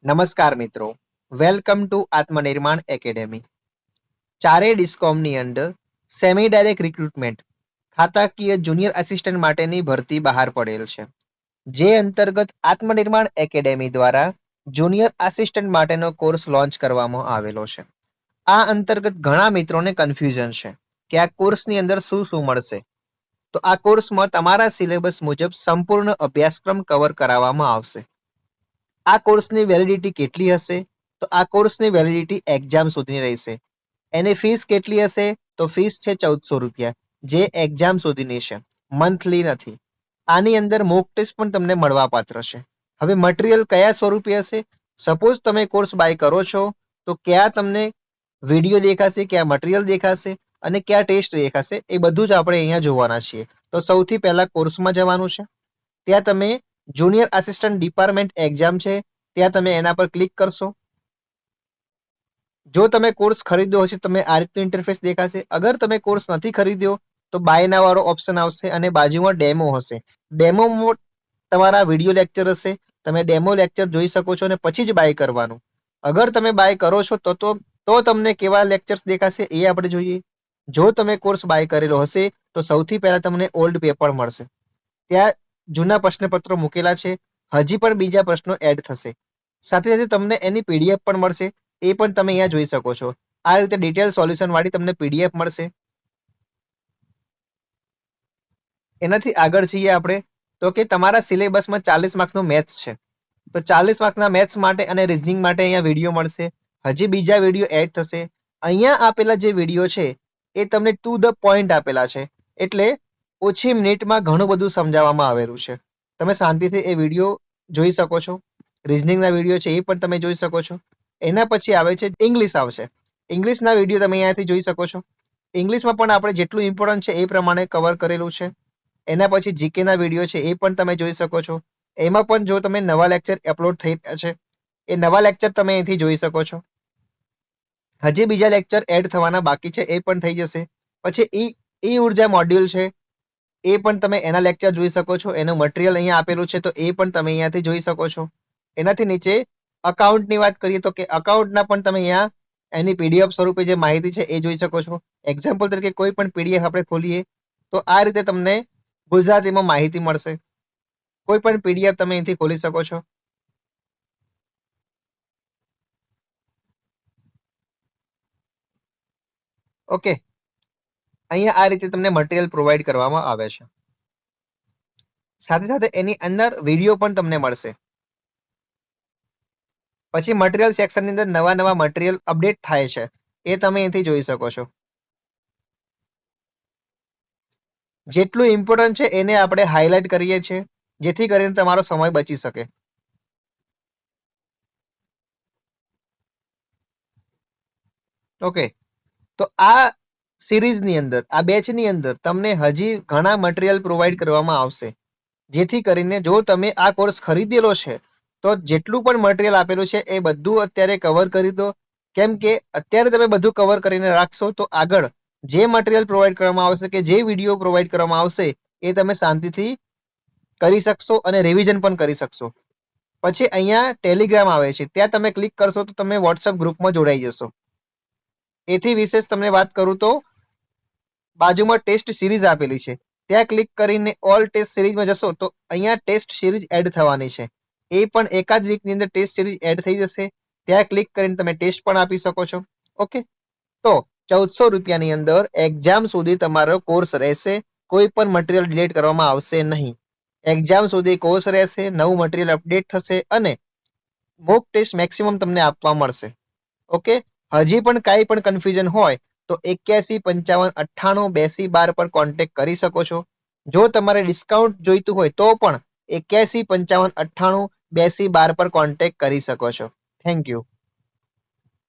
નમસ્કાર મિત્રો, welcome to આત્મનિર્માણ academy. ચારેય ડિસ્કોમની અંદર સેમી ડાયરેક્ટ રિક્રુટમેન્ટ ખાતાકીય જુનિયર આસિસ્ટન્ટ માટેની ભરતી બહાર પડેલ છે, જે અંતર્ગત આત્મનિર્માણ એકેડેમી દ્વારા જુનિયર આસિસ્ટન્ટ માટેનો કોર્સ લોન્ચ કરવામાં આવેલો છે. આ અંતર્ગત ઘણા મિત્રોને કન્ફ્યુઝન છે કે આ કોર્સની અંદર શું શું મળશે. તો આ કોર્સમાં તમારા સિલેબસ મુજબ સંપૂર્ણ અભ્યાસક્રમ કવર કરાવવામાં આવશે. આ કોર્સની વેલિડિટી કેટલી હશે? તો આ કોર્સની વેલિડિટી એક્ઝામ સુધીની રહેશે. એની ફીસ કેટલી હશે? તો ફીસ છે 1400 રૂપિયા, જે એક્ઝામ સુધીની છે, મંથલી નથી. આની અંદર મોક ટેસ્ટ પણ તમને મળવાપાત્ર છે. હવે મટીરિયલ કયા સ્વરૂપે હશે? સપોઝ તમે કોર્સ બાય કરો છો તો ક્યાં તમને વિડીયો દેખાશે, ક્યાં મટીરિયલ દેખાશે અને ક્યાં ટેસ્ટ દેખાશે, એ બધું જ આપણે અહીંયા જોવાના છીએ. તો સૌથી પહેલા કોર્સમાં જવાનું છે. ત્યાં તમે જુનિયર આસિસ્ટન્ટ ડિપાર્ટમેન્ટ એક્ઝામ છે, ત્યાં તમે એના પર ક્લિક કરશો. જો તમે કોર્સ ખરીદ્યો હશે તમે આ રીતનું ઇન્ટરફેસ દેખાશે. અગર તમે કોર્સ નથી ખરીદ્યો તો બાય ના વાળો ઓપ્શન આવશે અને બાજુમાં ડેમો હશે. ડેમોમાં તમારા વિડીયો લેક્ચર હશે, તમે ડેમો લેક્ચર જોઈ શકો છો અને પછી જ બાય કરવાનું. અગર તમે બાય કરો છો તો તમને કેવા લેક્ચર્સ દેખાશે એ આપણે જોઈએ. જો તમે કોર્સ બાય કરેલો હશે તો સૌથી પહેલા તમને ઓલ્ડ પેપર મળશે. ત્યાં જૂના પ્રશ્નપત્રો મૂકેલા છે, હજી પણ બીજા પ્રશ્નો એડ થશે. સાથે સાથે તમને એની પીડીએફ પણ મળશે, એ પણ તમે અહીંયા જોઈ શકો છો. આ રીતે ડિટેલ સોલ્યુશન વાળી તમને પીડીએફ મળશે. એનાથી આગળ જઈએ આપણે તો કે તમારા સિલેબસમાં 40 માર્કનો મેથ્સ છે, તો 40 માર્કના મેથ્સ માટે અને રિઝનિંગ માટે અહીંયા વિડીયો મળશે. હજી બીજા વિડીયો એડ થશે. અહીંયા આપેલા જે વિડીયો છે એ તમને ટુ ધ પોઈન્ટ આપેલા છે, એટલે ઓછી મિનિટમાં ઘણું બધું સમજાવવામાં આવેલું છે. તમે શાંતિથી એ વિડીયો જોઈ શકો છો. રિઝનિંગના વિડીયો છે એ પણ તમે જોઈ શકો છો. એના પછી આવે છે ઇંગ્લિશ આવશે. ઇંગ્લિશના વિડીયો તમે અહીંયાથી જોઈ શકો છો. ઇંગ્લિશમાં પણ આપણે જેટલું ઇમ્પોર્ટન્ટ છે એ પ્રમાણે કવર કરેલું છે. એના પછી જીકેના વિડીયો છે એ પણ તમે જોઈ શકો છો. એમાં પણ જો તમે નવા લેક્ચર અપલોડ થઈ રહ્યા છે એ નવા લેક્ચર તમે અહીંથી જોઈ શકો છો. હજી બીજા લેક્ચર એડ થવાના બાકી છે, એ પણ થઈ જશે. પછી ઈ ઉર્જા મોડ્યુલ છે, એ પણ તમે એના લેક્ચર જોઈ શકો છો. એનું મટીરિયલ અહીંયા આપેલું છે તો એ પણ તમે અહીંયાથી જોઈ શકો છો. એનાથી નીચે અકાઉન્ટની વાત કરીએ તો કે અકાઉન્ટના પણ તમે અહીંયા એની પીડીએફ સ્વરૂપે જે માહિતી છે એ જોઈ શકો છો. એક્ઝામ્પલ તરીકે કોઈ પણ પીડીએફ આપણે ખોલીએ તો આ રીતે તમને ગુજરાતીમાં માહિતી મળશે. કોઈ પણ પીડીએફ તમે અહીંથી ખોલી શકો છો. ઓકે, અહીંયા આ રીતે તમને મટીરિયલ પ્રોવાઈડ કરવામાં આવે છે. સાથે સાથે એની અંદર વિડીયો પણ તમને મળશે. પછી મટીરિયલ સેક્શનની અંદર નવા નવા મટીરિયલ અપડેટ થાય છે, એ તમે અહીંથી જોઈ શકો છો. જેટલું ઇમ્પોર્ટન્ટ છે એને આપણે હાઇલાઇટ કરીએ છીએ, જેથી કરીને તમારો સમય બચી શકે. ઓકે, તો આ સિરીઝની અંદર, આ બેચની અંદર તમને હજી ઘણા મટીરિયલ પ્રોવાઈડ કરવામાં આવશે, જેથી કરીને જો તમે આ કોર્સ ખરીદેલો છે તો જેટલું પણ મટીરિયલ આપેલું છે એ બધું અત્યારે કવર કરી દો. કેમ કે અત્યારે તમે બધું કવર કરીને રાખશો તો આગળ જે મટીરિયલ પ્રોવાઈડ કરવામાં આવશે કે જે વિડીયો પ્રોવાઈડ કરવામાં આવશે એ તમે શાંતિથી કરી શકશો અને રિવિઝન પણ કરી શકશો. પછી અહીંયા ટેલિગ્રામ આવે છે, ત્યાં તમે ક્લિક કરશો તો તમે વોટ્સઅપ ગ્રુપમાં જોડાઈ જશો. એથી વિશેષ તમને વાત કરું તો બાજુમાં ટેસ્ટ સિરીઝ આપેલી છે, ત્યાં ક્લિક કરીને ઓલ ટેસ્ટ સિરીઝમાં જશો તો અહીંયા ટેસ્ટ સિરીઝ એડ થવાની છે. એ પણ એકાદ વીકની અંદર ટેસ્ટ સિરીઝ એડ થઈ જશે. ત્યાં ક્લિક કરીને તમે ટેસ્ટ પણ આપી શકો છો. ઓકે, તો 1400 રૂપિયાની અંદર એક્ઝામ સુધી તમારો કોર્સ રહેશે. કોઈ પણ મટીરિયલ ડિલીટ કરવામાં આવશે નહીં. એક્ઝામ સુધી કોર્સ રહેશે, નવું મટીરિયલ અપડેટ થશે અને મોક ટેસ્ટ મેક્સિમમ તમને આપવા મળશે. ઓકે, હજી પણ કાંઈ પણ કન્ફ્યુઝન હોય તો 815598 પર કોન્ટેક્ટ કરી શકો છો. જો તમારે ડિસ્કાઉન્ટ જોઈતું હોય તો પણ 815598 પર કોન્ટેક્ટ કરી શકો છો. Thank you.